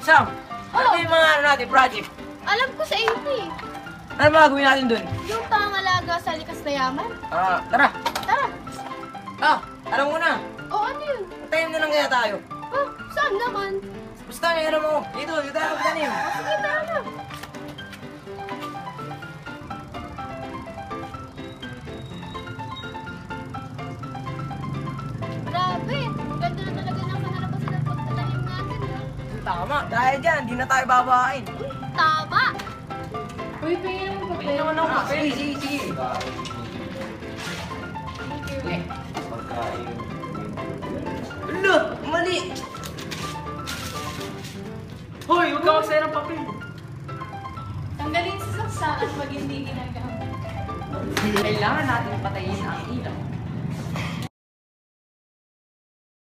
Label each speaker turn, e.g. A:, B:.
A: Sam, ano ba yung mga ano natin, project?
B: Alam ko sa AP.
A: Ano ba gawin natin dun?
B: Yung pangalaga sa likas na yaman.
A: Tara.
B: Tara.
A: Alam mo na.
B: O ano yun?
A: Tayo na lang kaya tayo.
B: Saan naman?
A: Basta may alam mo. Dito tayo magtanim.
B: Sige, tara na. Grabe, ganda na talaga ng kanalabasan ng pagtatanim natin.
A: Tama, dahil dyan, di na tayo babain.
B: Tama!
C: Uy, pingin mo papel.
A: Naman ako papel. Sige. Alo, mali. Hoy, huwag ka magsaya ng papel.
C: Tanggalin sa saksakan pag hindi ginagamit.
D: Kailangan natin patayin ang ilaw.